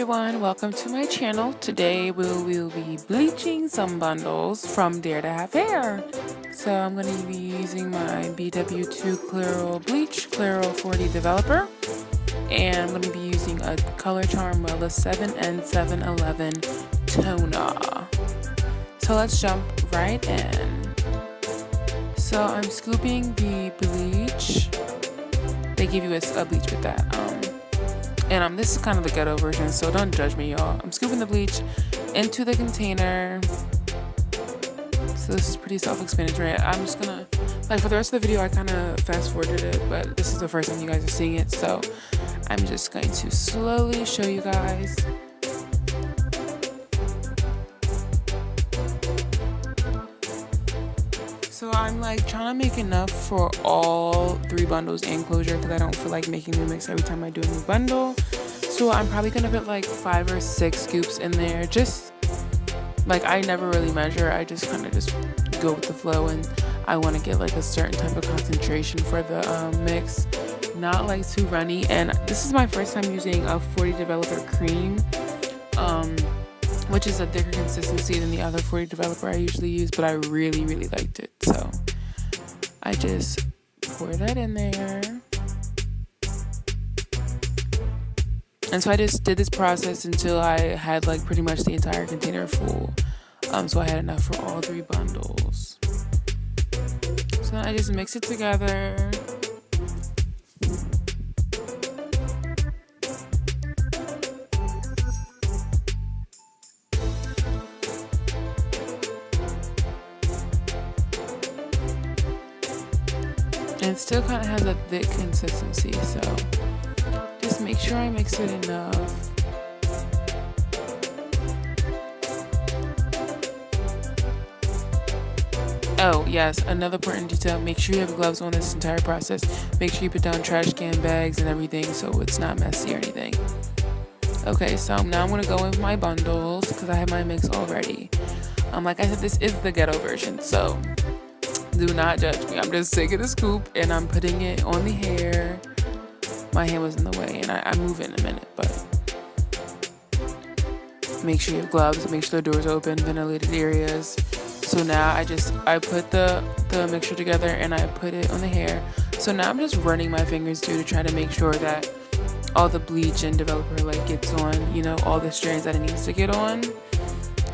everyone, welcome to my channel. Today we will be bleaching some bundles from Dare to Have Hair. So I'm going to be using my BW2 Clairol Bleach, Clairol 40 Developer. And I'm going to be using a Color Charm Wella 7N711 toner. So let's jump right in. So I'm scooping the bleach. They give you a bleach with that. And this is kind of the ghetto version, so don't judge me, y'all. I'm scooping the bleach into the container. So this is pretty self-explanatory. I'm just gonna, for the rest of the video, I kind of fast-forwarded it, but this is the first time you guys are seeing it, so I'm just going to slowly show you guys. So I'm trying to make enough for all 3 bundles and closure because I don't feel like making new mix every time I do a new bundle. So I'm probably gonna put 5 or 6 scoops in there. Just I never really measure. I just kind of just go with the flow, and I want to get a certain type of concentration for the mix, not too runny. And this is my first time using a 40 Developer cream, which is a thicker consistency than the other 40 Developer I usually use, but I really liked it. So I just pour that in there. And so I just did this process until I had pretty much the entire container full. So I had enough for all 3 bundles. So then I just mix it together. And it still kind of has a thick consistency, so just make sure I mix it enough. Oh yes, another important detail, make sure you have gloves on this entire process. Make sure you put down trash can bags and everything so it's not messy or anything. Okay, so now I'm going to go in with my bundles because I have my mix already. Like I said, this is the ghetto version, so do not judge me. I'm just taking a scoop and I'm putting it on the hair. My hand was in the way, and I move in a minute, but make sure you have gloves, make sure the door's open, ventilated areas. So now I put the mixture together and I put it on the hair. So now I'm just running my fingers through to try to make sure that all the bleach and developer gets on, all the strands that it needs to get on.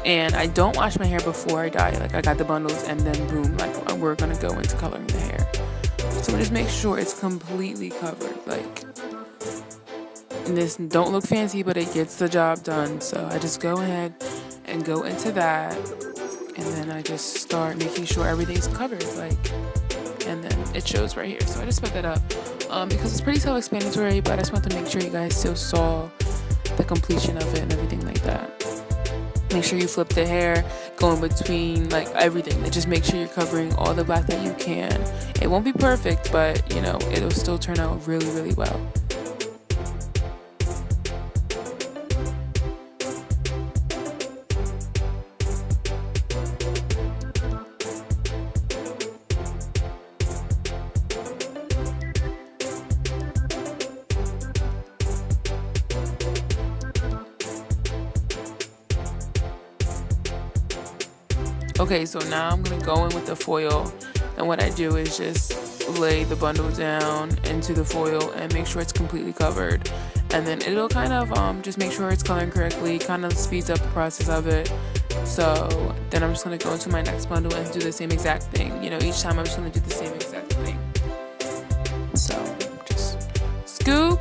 And I don't wash my hair before I dye. I got the bundles and then boom, we're gonna go into coloring the hair. So just make sure it's completely covered. This don't look fancy, but it gets the job done. So I just go ahead and go into that, and then I just start making sure everything's covered. And then it shows right here. So I just put that up because it's pretty self-explanatory, but I just want to make sure you guys still saw the completion of it and everything like that. Make sure you flip the hair, go in between everything. And just make sure you're covering all the black that you can. It won't be perfect, but it'll still turn out really well. Okay, so now I'm going to go in with the foil, and what I do is just lay the bundle down into the foil and make sure it's completely covered, and then it'll kind of just make sure it's coloring correctly, kind of speeds up the process of it. So then I'm just going to go into my next bundle and do the same exact thing. Each time I'm just going to do the same exact thing. So just scoop,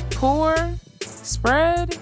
pour, spread.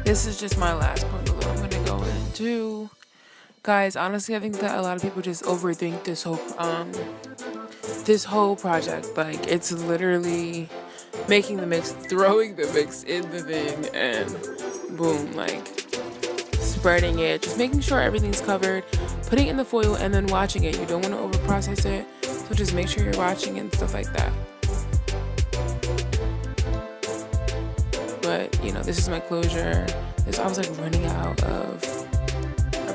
This is just my last bundle that I'm gonna go into. Guys, honestly, I think that a lot of people just overthink this whole project. Like, it's literally making the mix, throwing the mix in the thing, and boom, like spreading it, just making sure everything's covered, putting it in the foil, and then watching it. You don't want to over process it, so just make sure you're watching it and stuff like that. But you know, this is my closure. I was like running out of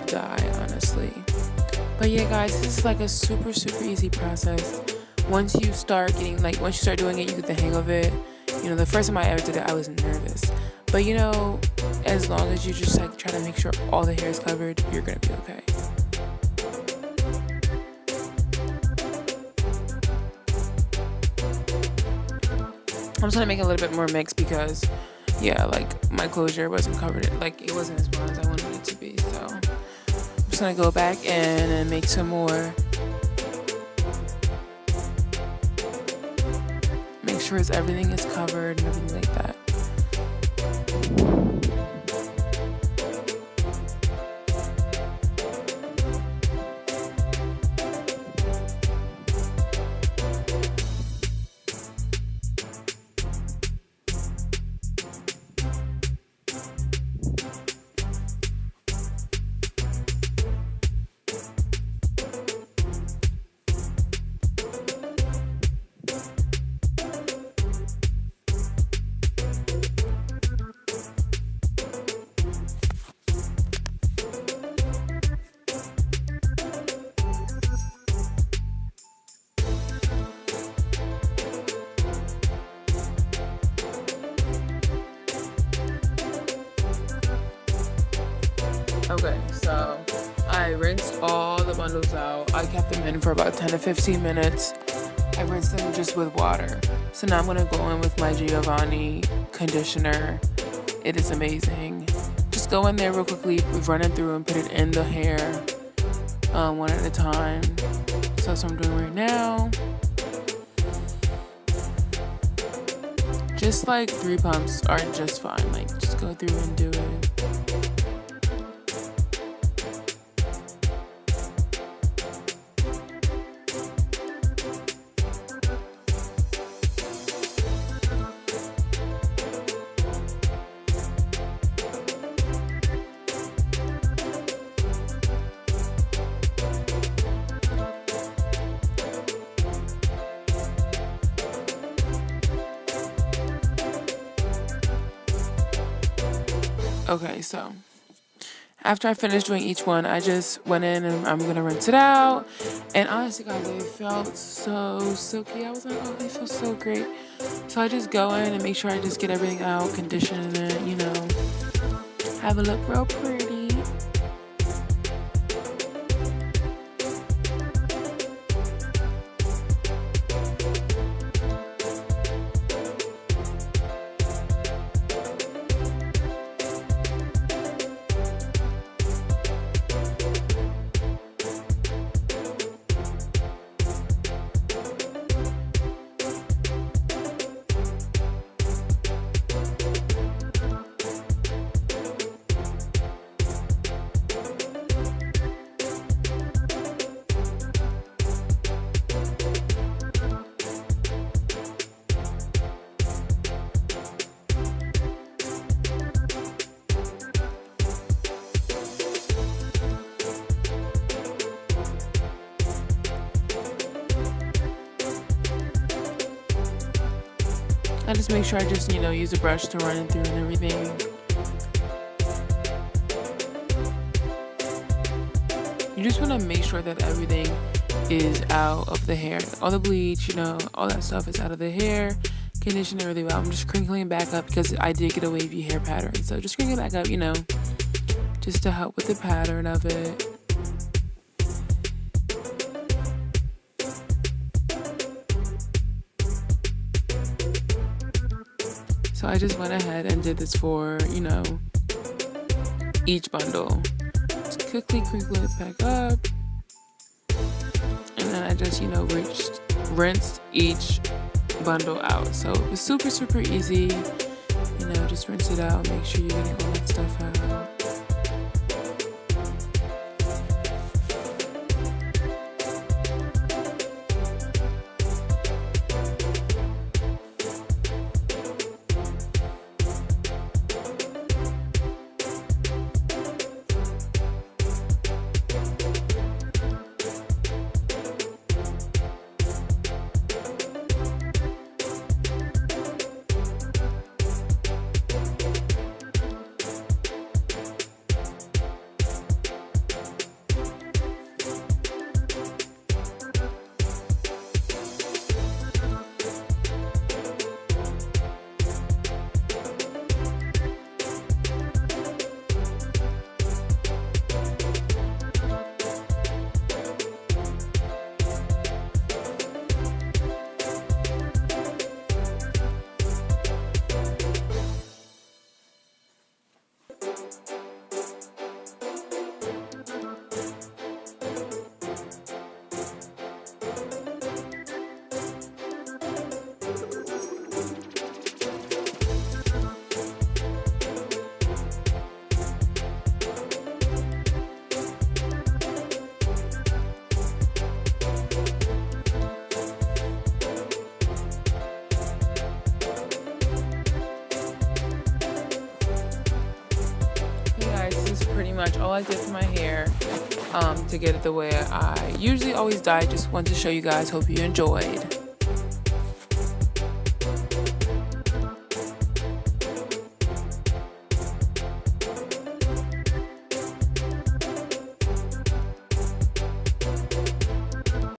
dye, honestly. But yeah, guys, this is like a super easy process. Once you start doing it, you get the hang of it. You know, the first time I ever did it, I was nervous. But you know, as long as you just like try to make sure all the hair is covered, you're gonna be okay. I'm just gonna make it a little bit more mixed because, yeah, like my closure wasn't covered. Like it wasn't as well as I wanted it to be. So I'm just gonna go back in and make some more. Make sure everything is covered and everything like that. Okay, so I rinsed all the bundles out. I kept them in for about 10 to 15 minutes. I rinsed them just with water. So now I'm going to go in with my Giovanni conditioner. It is amazing. Just go in there real quickly, run it through and put it in the hair one at a time. So that's what I'm doing right now. Just like 3 pumps are just fine. Like, just go through and do it. Okay, so after I finished doing each one, I just went in and I'm gonna rinse it out. And honestly, guys, they felt so silky. I was like, oh, they feel so great. So I just go in and make sure I just get everything out, condition it, you know, have it look real pretty. I just make sure I just, use a brush to run it through and everything. You just want to make sure that everything is out of the hair. All the bleach, all that stuff is out of the hair. Condition everything out. I'm just crinkling back up because I did get a wavy hair pattern. So just crinkle back up, just to help with the pattern of it. So I just went ahead and did this for, each bundle. Just quickly crinkle it back up. And then I just, rinsed each bundle out. So it was super, super easy. just rinse it out, make sure you're getting all that stuff out. Pretty much all I did for my hair to get it the way I usually always dye. Just wanted to show you guys. Hope you enjoyed.